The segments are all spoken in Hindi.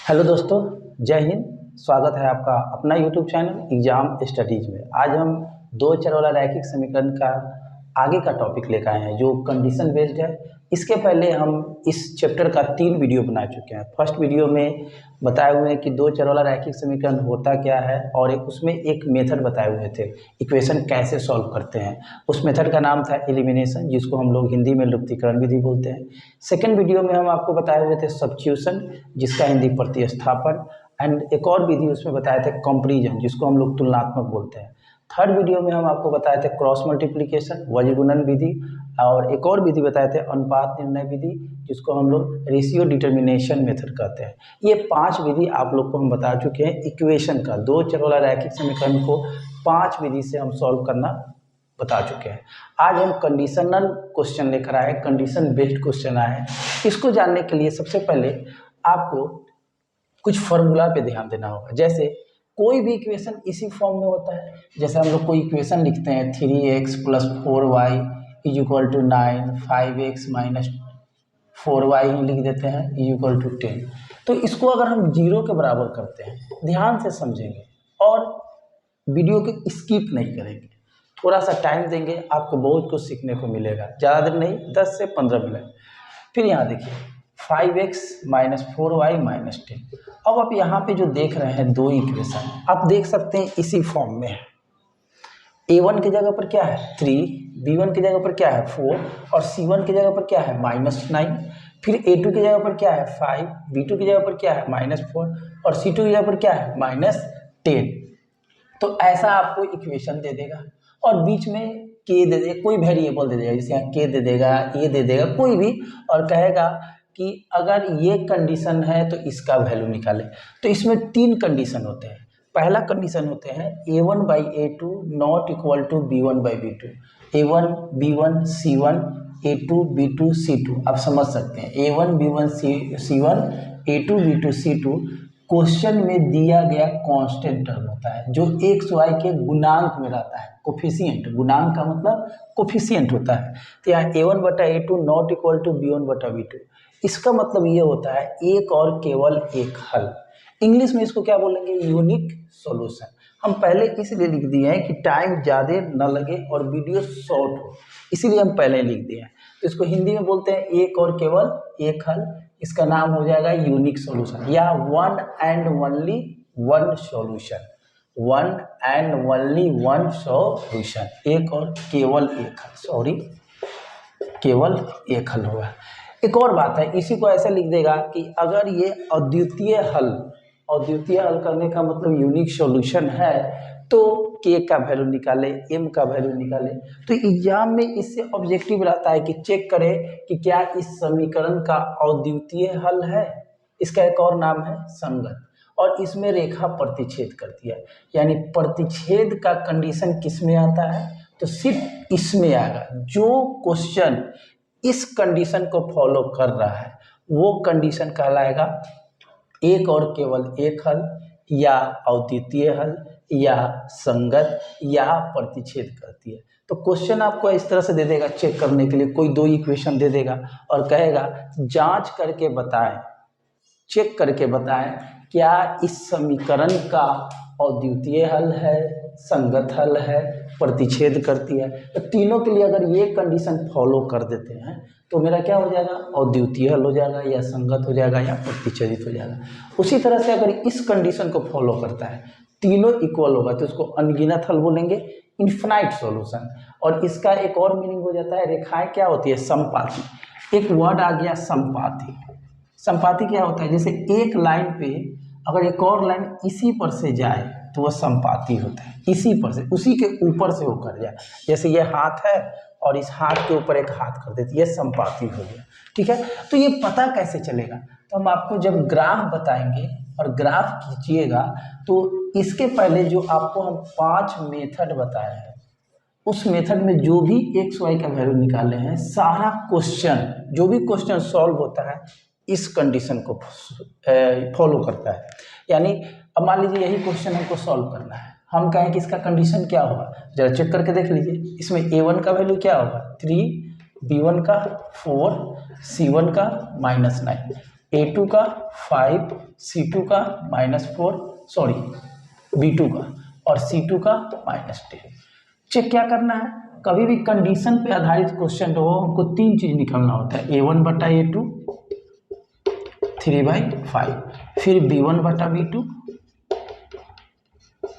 हेलो दोस्तों, जय हिंद। स्वागत है आपका अपना यूट्यूब चैनल एग्जाम स्टडीज में। आज हम दो चर वाला रैखिक समीकरण का आगे का टॉपिक लेकर आए हैं जो कंडीशन बेस्ड है। इसके पहले हम इस चैप्टर का 3 वीडियो बना चुके हैं। फर्स्ट वीडियो में बताए हुए हैं कि दो चर वाला रैखिक समीकरण होता क्या है और उसमें एक मेथड बताए हुए थे, इक्वेशन कैसे सॉल्व करते हैं। उस मेथड का नाम था एलिमिनेशन, जिसको हम लोग हिंदी में लुप्तीकरण विधि बोलते हैं। सेकेंड वीडियो में हम आपको बताए हुए थे सब्स्टिट्यूशन, जिसका हिंदी प्रतिस्थापन, एंड एक और विधि उसमें बताए थे कंपैरिजन, जिसको हम लोग तुलनात्मक बोलते हैं। थर्ड वीडियो में हम आपको बताए थे क्रॉस मल्टीप्लिकेशन, वज्रगुणन विधि, और एक और विधि बताए थे अनुपात निर्णय विधि, जिसको हम लोग रेशियो डिटर्मिनेशन मेथड कहते हैं। ये 5 विधि आप लोग को हम बता चुके हैं। इक्वेशन का दो चर वाला रैखिक समीकरण को 5 विधि से हम सॉल्व करना बता चुके हैं। आज हम कंडीशनल क्वेश्चन लेकर आए, कंडीशन बेस्ड क्वेश्चन आए। इसको जानने के लिए सबसे पहले आपको कुछ फॉर्मूला पे ध्यान देना होगा। जैसे कोई भी इक्वेशन इसी फॉर्म में होता है। जैसे हम लोग कोई इक्वेशन लिखते हैं 3x + 4y = 9, 5x - 4y लिख देते हैं = 10। तो इसको अगर हम 0 के बराबर करते हैं, ध्यान से समझेंगे और वीडियो को स्किप नहीं करेंगे, थोड़ा सा टाइम देंगे, आपको बहुत कुछ सीखने को मिलेगा। ज़्यादा देर नहीं, 10 से 15 मिनट। फिर यहाँ देखिए 5x - 4y - 10। अब आप यहाँ पे जो देख रहे हैं दो इक्वेशन, आप देख सकते हैं इसी फॉर्म में है। a1 की जगह पर क्या है 3, b1 की जगह पर क्या है 4 और c1 की जगह पर क्या है -9। फिर a2 की जगह पर क्या है 5, b2 की जगह पर क्या है -4 और c2 की जगह पर क्या है -10। तो ऐसा आपको इक्वेशन दे देगा और बीच में k दे देगा, कोई वेरिएबल दे देगा, जैसे यहाँ k दे देगा, a दे देगा, कोई भी, और कहेगा कि अगर ये कंडीशन है तो इसका वैल्यू निकाले। तो इसमें 3 कंडीशन होते हैं। पहला कंडीशन होते हैं a1/a2 ≠ b1/b2, a1 b1 c1 a2 b2 c2। आप समझ सकते हैं a1 b1 c1 a2 b2 c2 question में दिया गया कांस्टेंट टर्म होता है जो एक्स वाई के गुणांक में रहता है। कोफिशिएंट, गुणांक का मतलब कोफिशिएंट होता है। तो यहाँ a1/a2 ≠ b1/b2, इसका मतलब ये होता है एक और केवल एक हल। इंग्लिश में इसको क्या बोलेंगे, यूनिक सॉल्यूशन। हम पहले इसलिए लिख दिए हैं कि टाइम ज़्यादा न लगे और वीडियो शॉर्ट हो, इसीलिए हम पहले लिख दिए हैं। तो इसको हिंदी में बोलते हैं एक और केवल एक हल। इसका नाम हो जाएगा यूनिक सॉल्यूशन या one and only one solution, one and only one solution, एक और केवल एक हल, सॉरी केवल एक हल होगा। एक और बात है, इसी को ऐसे लिख देगा कि अगर ये अद्वितीय हल, अद्वितीय हल करने का मतलब यूनिक सॉल्यूशन है, तो k का वैल्यू निकाले, m का वैल्यू निकाले। तो एग्जाम में इससे ऑब्जेक्टिव रहता है कि चेक करें कि क्या इस समीकरण का अद्वितीय हल है। इसका एक और नाम है संगत, और इसमें रेखा प्रतिच्छेद करती है। यानी प्रतिच्छेद का कंडीशन किस में आता है, तो सिर्फ इसमें आएगा। जो क्वेश्चन इस कंडीशन को फॉलो कर रहा है वो कंडीशन कहलाएगा एक और केवल एक हल, या अद्वितीय हल, या संगत, या प्रतिच्छेद करती है। तो क्वेश्चन आपको इस तरह से दे देगा चेक करने के लिए, कोई दो इक्वेशन दे देगा और कहेगा जांच करके बताएं, चेक करके बताएं क्या इस समीकरण का अद्वितीय हल है, संगत हल है, प्रतिच्छेद करती है। तो तीनों के लिए अगर ये कंडीशन फॉलो कर देते हैं तो मेरा क्या हो जाएगा, अद्वितीय हल हो जाएगा, या संगत हो जाएगा, या प्रतिच्छेदित हो जाएगा। उसी तरह से अगर इस कंडीशन को फॉलो करता है, तीनों इक्वल होगा, तो इसको अनगिनत हल बोलेंगे, इन्फिनाइट सॉल्यूशन। और इसका एक और मीनिंग हो जाता है, रेखाएं क्या होती है, समपाती। एक वर्ड आ गया समपाती। समपाती क्या होता है, जैसे एक लाइन पे अगर एक और लाइन इसी पर से जाए तो वह समपाती होता है। इसी पर से, उसी के ऊपर से होकर जाए, जैसे ये हाथ है और इस हाथ के ऊपर एक हाथ कर देती है, ये समपाती हो गया। ठीक है, तो ये पता कैसे चलेगा, तो हम आपको जब ग्राफ बताएंगे और ग्राफ खींचिएगा तो इसके पहले जो आपको हम 5 मेथड बताए हैं, उस मेथड में जो भी एक्स वाई का वैल्यू निकाले हैं, सारा क्वेश्चन, जो भी क्वेश्चन सॉल्व होता है इस कंडीशन को फॉलो करता है। यानी अब मान लीजिए यही क्वेश्चन हमको सॉल्व करना है, हम कहें कि इसका कंडीशन क्या होगा, जरा चेक करके देख लीजिए। इसमें a1 का वैल्यू क्या होगा 3, b1 का 4, c1 का -9। A2 का 5, C2 का -4, सॉरी B2 का, और C2 का -10। चेक क्या करना है, कभी भी कंडीशन पे आधारित क्वेश्चन हो हमको 3 चीज निकालना होता है, A1 बटा A2 3/5, फिर B1 बटा B2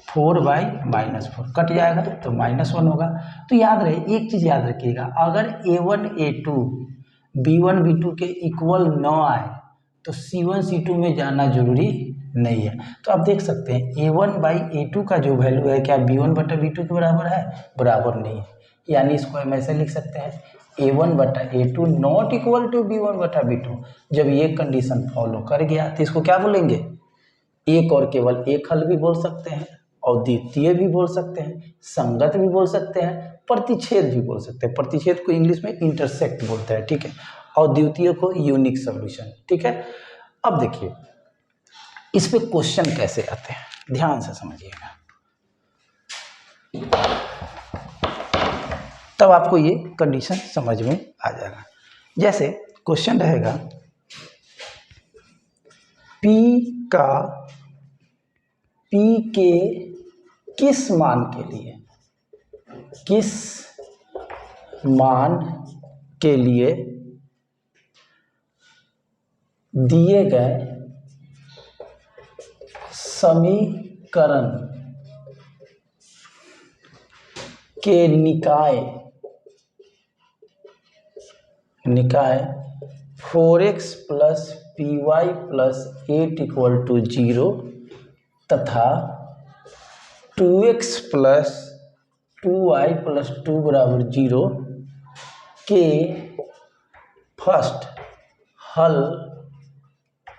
4/-4, कट जाएगा तो -1 होगा। तो याद रहे, एक चीज याद रखिएगा, अगर A1 A2 B1 B2 के इक्वल न आए तो C1 C2 में जाना जरूरी नहीं है। तो आप देख सकते हैं A1/A2 का जो वैल्यू है क्या B1 बटा B2 के बराबर है, बराबर नहीं है। यानी इसको हम ऐसे लिख सकते हैं A1 बटा A2 not equal to B1 बटा B2। जब ये कंडीशन फॉलो कर गया तो इसको क्या बोलेंगे, एक और केवल एक हल भी बोल सकते हैं, अद्वितीय भी बोल सकते हैं, संगत भी बोल सकते हैं, प्रतिच्छेद भी बोल सकते हैं। प्रतिच्छेद को इंग्लिश में इंटरसेक्ट बोलते हैं, ठीक है, और द्वितीय को यूनिक सॉल्यूशन, ठीक है। अब देखिए इस पे क्वेश्चन कैसे आते हैं, ध्यान से समझिएगा, तब आपको ये कंडीशन समझ में आ जाएगा। जैसे क्वेश्चन रहेगा P के किस मान के लिए दिए गए समीकरण के निकाय 4x + py + 8 = 0 तथा 2x + 2y + 2 = 0 के फर्स्ट हल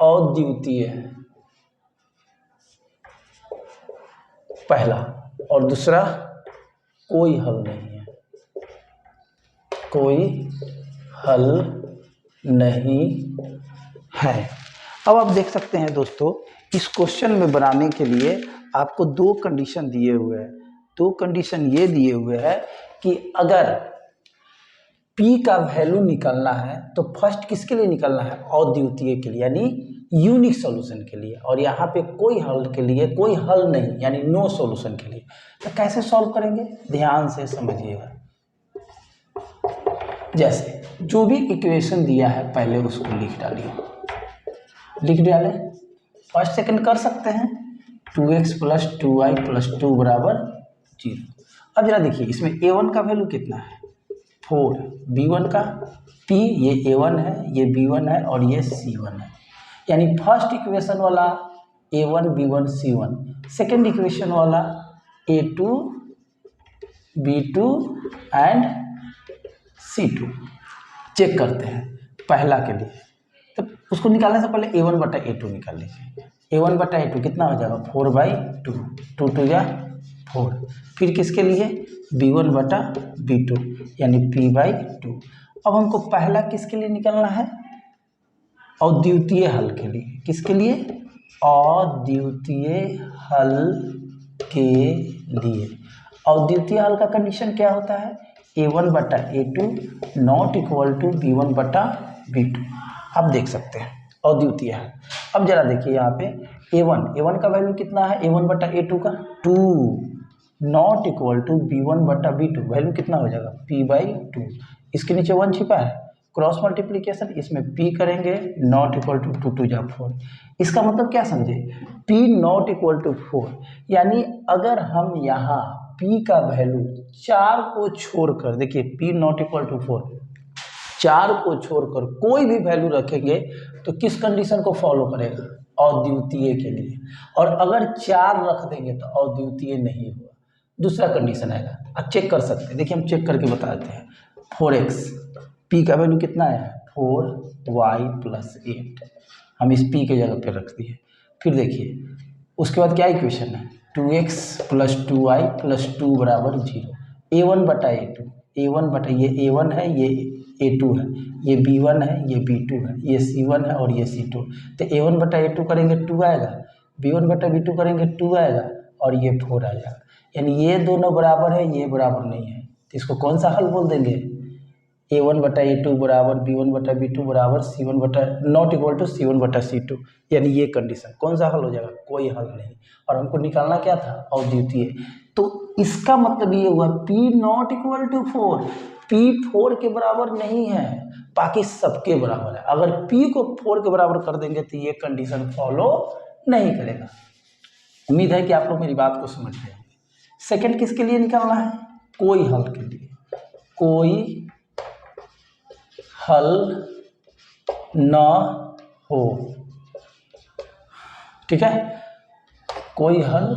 अद्वितीय है, पहला, और दूसरा कोई हल नहीं है, कोई हल नहीं है। अब आप देख सकते हैं दोस्तों, इस क्वेश्चन में बनाने के लिए आपको 2 कंडीशन दिए हुए हैं। 2 कंडीशन ये दिए हुए हैं कि अगर P का वैल्यू निकालना है तो फर्स्ट किसके लिए निकालना है, अद्वितीय के लिए, यानी यूनिक सॉल्यूशन के लिए, और यहाँ पे कोई हल के लिए कोई हल नहीं, यानी नो सॉल्यूशन के लिए। तो कैसे सॉल्व करेंगे, ध्यान से समझिएगा। जैसे जो भी इक्वेशन दिया है पहले उसको लिख डालिए, लिख डाले, फर्स्ट सेकंड कर सकते हैं, 2x + 2y + 2 = 0। अब जरा देखिए इसमें A1 का वैल्यू कितना है, 4, B1 का P, ये A1 है, ये B1 है और ये C1 है, यानी फर्स्ट इक्वेशन वाला A1 B1 C1, second equation वाला A2 B2 and C2। Check करते हैं पहला के लिए, तो उसको निकालने से पहले A1 बटा A2 निकाल लीजिए। A1 बटा A2 कितना हो जाएगा, 4/2, 2 2 या 4। फिर किसके लिए, B1 बटा B2 यानी P/2। अब हमको पहला किसके लिए निकालना है, अद्वितीय हल के लिए। किसके लिए, अद्वितीय हल के लिए। अद्वितीय हल का कंडीशन क्या होता है, A1 बटा A2 not equal to B1 बटा B2। आप देख सकते हैं अद्वितीय हल। अब जरा देखिए यहाँ पे A1 का वैल्यू कितना है, A1 बटा A2 का 2 नॉट इक्वल टू B1 बटा B2, वैल्यू कितना हो जाएगा, P/2। इसके नीचे 1 छिपा है, क्रॉस मल्टीप्लिकेशन, इसमें P करेंगे, नॉट इक्वल टू 2 2 = 4। इसका मतलब क्या समझे, P नॉट इक्वल टू 4, यानी अगर हम यहाँ P का वैल्यू 4 को छोड़कर, देखिए P नॉट इक्वल टू 4, 4 को छोड़कर कोई भी वैल्यू रखेंगे तो किस कंडीशन को फॉलो करेगा, अद्वितीय के लिए। और अगर 4 रख देंगे तो अद्वितीय नहीं होगा, दूसरा कंडीशन आएगा। आप चेक कर सकते हैं, देखिए हम चेक करके बता देते हैं। 4x, P का वैल्यू कितना है, 4y + 8, हम इस P के जगह पे रख दिए। फिर देखिए उसके बाद क्या इक्वेशन है, 2x + 2y + 2 = 0। A1 बटा A2, A1 बटा, ये A1 है, ये A2 है, ये B1 है, ये B2 है, ये C1 है और ये C2। तो A1 बटा A2 करेंगे 2 आएगा, B1 बटा B2 करेंगे 2 आएगा और ये 4 आ जाएगा। यानी ये दोनों बराबर है, ये बराबर नहीं है, तो इसको कौन सा हल बोल देंगे, A1/A2 बराबर B1/B2 बराबर नॉट इक्वल टू C1/C2, यानी ये कंडीशन कौन सा हल हो जाएगा? कोई हल नहीं। और हमको निकालना क्या था? अद्वितीय। तो इसका मतलब ये हुआ P not equal to 4, P 4 के बराबर नहीं है, बाकी सबके बराबर है। अगर P को 4 के बराबर कर देंगे तो ये कंडीशन फॉलो नहीं करेगा। उम्मीद है कि आप लोग मेरी बात को समझ रहे हैं। सेकंड किसके लिए निकालना है? कोई हल के लिए। कोई हल न हो, ठीक है, कोई हल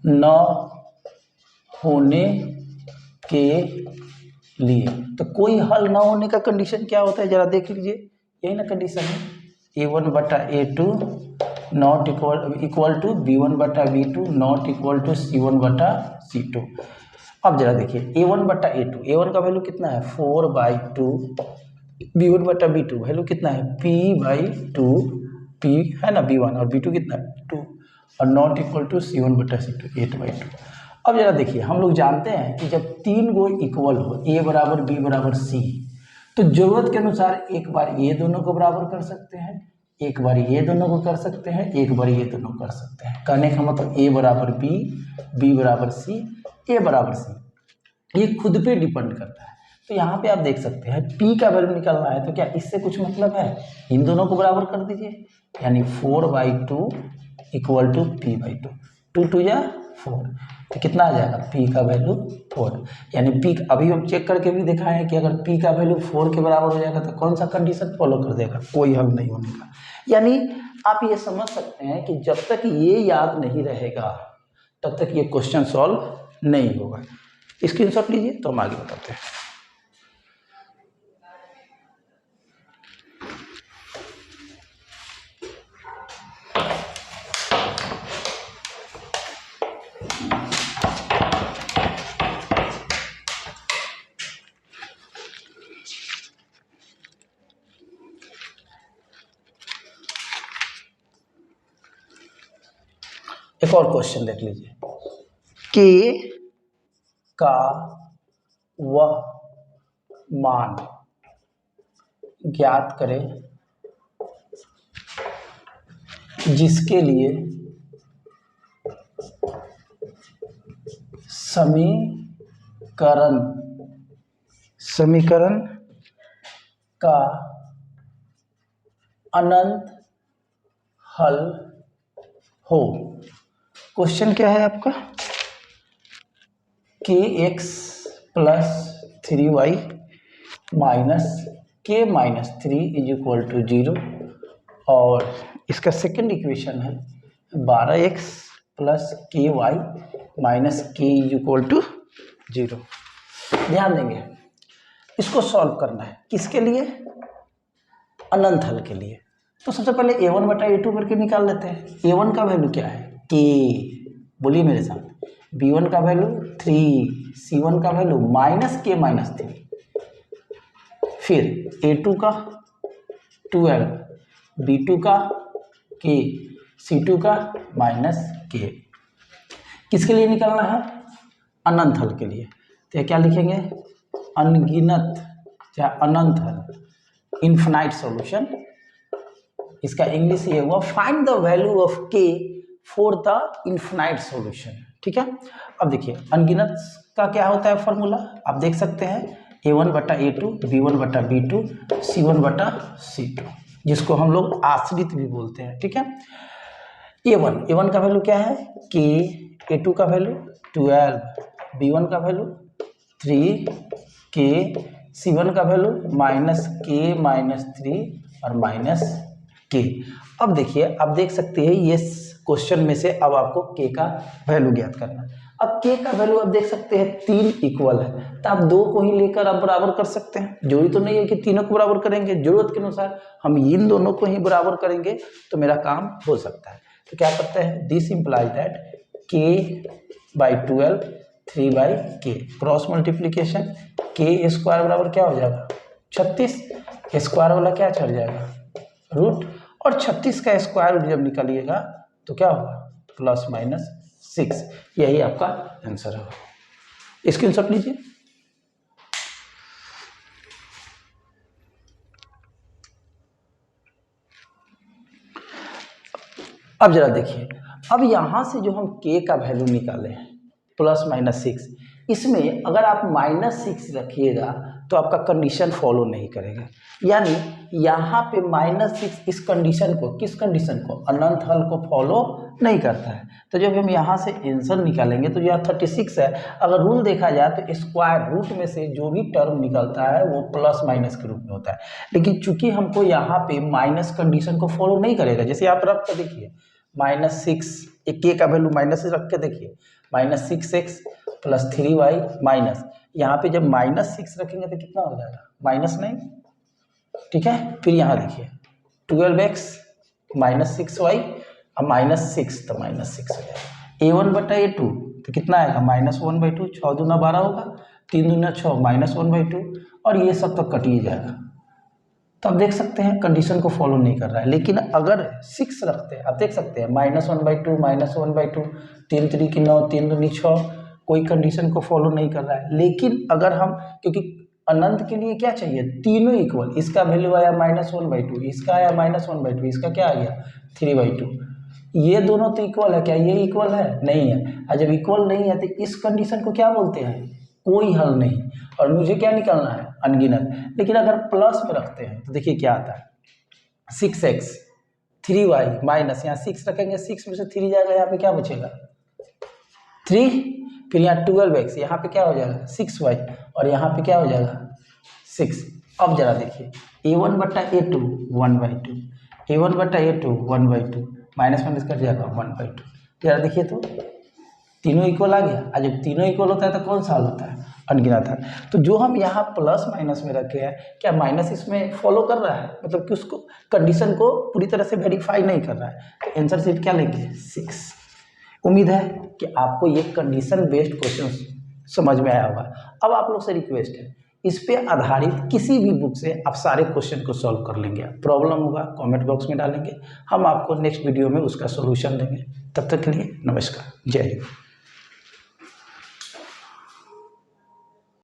न होने के लिए। तो कोई हल न होने का कंडीशन क्या होता है जरा देख लीजिए, यही ना कंडीशन है, A1/A2 not equal to B1/B2 not equal to C1/C2। अब जरा देखिए A1/A2, A1 का वैल्यू कितना है? 4/2, B1/B2 वैल्यू कितना है? P/2, P है ना B1, और B2 कितना है? 2, और नॉट इक्वल टू C1/C2 8/2। अब जरा देखिए, हम लोग जानते हैं कि जब तीन गो इक्वल हो, A बराबर B बराबर C, तो जरूरत के अनुसार एक बार ये दोनों को बराबर कर सकते हैं, एक बार ये दोनों को कर सकते हैं, एक बार ये दोनों कर सकते हैं। कहने का मतलब A बराबर B, B बराबर C, A बराबर C, ये खुद पे डिपेंड करता है। तो यहाँ पे आप देख सकते हैं P का वैल्यू निकालना है, तो क्या इससे कुछ मतलब है? इन दोनों को बराबर कर दीजिए, यानी 4/2 इक्वल टू P/2, 2 2 या 4, तो कितना आ जाएगा? P का वैल्यू 4, यानी P अभी हम चेक करके भी दिखाए हैं कि अगर P का वैल्यू 4 के बराबर हो जाएगा तो कौन सा कंडीशन फॉलो कर देगा? कोई हल नहीं होने का। यानी आप ये समझ सकते हैं कि जब तक ये याद नहीं रहेगा तब तक ये क्वेश्चन सॉल्व नहीं होगा। स्क्रीनशॉट लीजिए तो हम आगे बताते हैं। एक और क्वेश्चन देख लीजिए, K का वह मान ज्ञात करें जिसके लिए समीकरण का अनंत हल हो। क्वेश्चन क्या है आपका? kx plus 3y minus k minus 3 is equal to 0, और इसका सेकंड इक्वेशन है 12x plus ky minus k is equal to 0। ध्यान देंगे, इसको सॉल्व करना है किसके लिए? अनंत हल के लिए। तो सबसे पहले A1/A2 करके निकाल लेते हैं। A1 का वैल्यू क्या है? K, बोलिए मेरे साथ। B1 का वैल्यू 3, C1 का वैल्यू माइनस K माइनस 3, फिर A2 का 12, B2 का K, C2 का माइनस K। किसके लिए निकालना है? अनंत हल के लिए। तो क्या लिखेंगे? अनगिनत या अनंत हल, इन्फिनाइट सॉल्यूशन। इसका इंग्लिश ये हुआ find the value of K for the infinite solution. ठीक है, अब देखिए अनगिनत का क्या होता है फॉर्मूला, आप देख सकते हैं A1/A2, B1/B2, C1/C2, जिसको हम लोग आश्रित भी बोलते हैं। ठीक है, A1 का वैल्यू क्या है? K, A2 का वैल्यू 12, B1 का वैल्यू 3, K, C1 का वैल्यू माइनस K माइनस 3 और माइनस K। अब देखिए, आप देख सकते हैं ये क्वेश्चन में से अब आपको K का वैल्यू ज्ञात करना है। अब K का वैल्यू आप देख सकते हैं 3 इक्वल है, तो आप 2 को ही लेकर आप बराबर कर सकते हैं। जरूरी तो नहीं है कि तीनों को बराबर करेंगे, जरूरत के अनुसार हम इन दोनों को ही बराबर करेंगे तो मेरा काम हो सकता है। तो क्या करते हैं? This implies that K/12 3/K, cross multiplication, K square बराबर क्या हो जाएगा? 36, स्क्वायर वाला क्या चढ़ जाएगा? रूट, और 36 का स्क्वायर रूट जब निकालिएगा तो क्या होगा? Plus minus 6। यही आपका आंसर होगा। स्क्रीनशॉट लीजिए। अब जरा देखिए, अब यहाँ से जो हम k का वैल्यू निकाले हैं +-6, इसमें अगर आप -6 रखिएगा तो आपका कंडीशन फॉलो नहीं करेगा, यानी यहाँ पे -6 इस कंडीशन को, किस कंडीशन को, अनंत हल को फॉलो नहीं करता है। तो जब हम यहाँ से आंसर निकालेंगे तो यहाँ 36 है, अगर रूल देखा जाए तो स्क्वायर रूट में से जो भी टर्म निकलता है वो +- के रूप में होता है, लेकिन चूंकि हमको यहाँ पे माइनस कंडीशन को फॉलो नहीं करेगा, जैसे आप रख कर देखिए -6, एक के का वैल्यू माइनस रख के देखिए, -6x + 3y माइनस, यहाँ पे जब -6 रखेंगे तो कितना हो जाएगा, -9, ठीक है। फिर यहाँ देखिए 12x -6y, अब -6 तो -6 हो जाएगा, a1/a2 तो कितना आएगा -1/2, 6 दूना 12 होगा, 3 दूना 6 -1/2, और ये सब तो कट ही जाएगा। तो आप देख सकते हैं कंडीशन को फॉलो नहीं कर रहा है। लेकिन अगर 6 रखते हैं, आप देख सकते हैं -1/2, -1/2, 3 3 की 9, 3 दूनी 6, कोई कंडीशन को फॉलो नहीं कर रहा है। लेकिन अगर हम, क्योंकि अनंत के लिए क्या चाहिए, तीनों इक्वल, इसका वैल्यू आया -1/2, इसका आया -1/2, इसका क्या आ गया 3/2, ये दोनों तो इक्वल है, क्या ये इक्वल है, नहीं है। और जब इक्वल नहीं है तो इस कंडीशन को क्या बोलते हैं, कोई हल नहीं, और मुझे क्या निकालना है, अनगिनत। लेकिन अगर प्लस में रखते हैं तो देखिए क्या आता है, 6x 3y माइनस, यहाँ 6 रखेंगे, 6 में से 3 जाएगा, यहाँ पे क्या बचेगा 3, फिर यहाँ 12x, यहाँ पे क्या हो जाएगा 6y, और यहाँ पे क्या हो जाएगा 6। अब जरा देखिए a1/a2 1/2, a1/a2 1/2, माइनस कट जाएगा 1/2। जरा देखिए तो तीनों इक्वल आ गया, और जब तीनों इक्वल होता है तो कौन सा हल होता है, अनगिनत हल। तो जो हम यहाँ +- में रखे हैं, क्या माइनस इसमें फॉलो कर रहा है, मतलब कि उसको कंडीशन को पूरी तरह से वेरीफाई नहीं कर रहा है। तो आंसर सीट क्या लेंगे 6। उम्मीद है कि आपको ये कंडीशन बेस्ड क्वेश्चन समझ में आया होगा। अब आप लोग से रिक्वेस्ट है, इस पे आधारित किसी भी बुक से आप सारे क्वेश्चन को सॉल्व कर लेंगे। प्रॉब्लम होगा कमेंट बॉक्स में डालेंगे, हम आपको नेक्स्ट वीडियो में उसका सॉल्यूशन देंगे। तब तक के लिए नमस्कार, जय हिंद।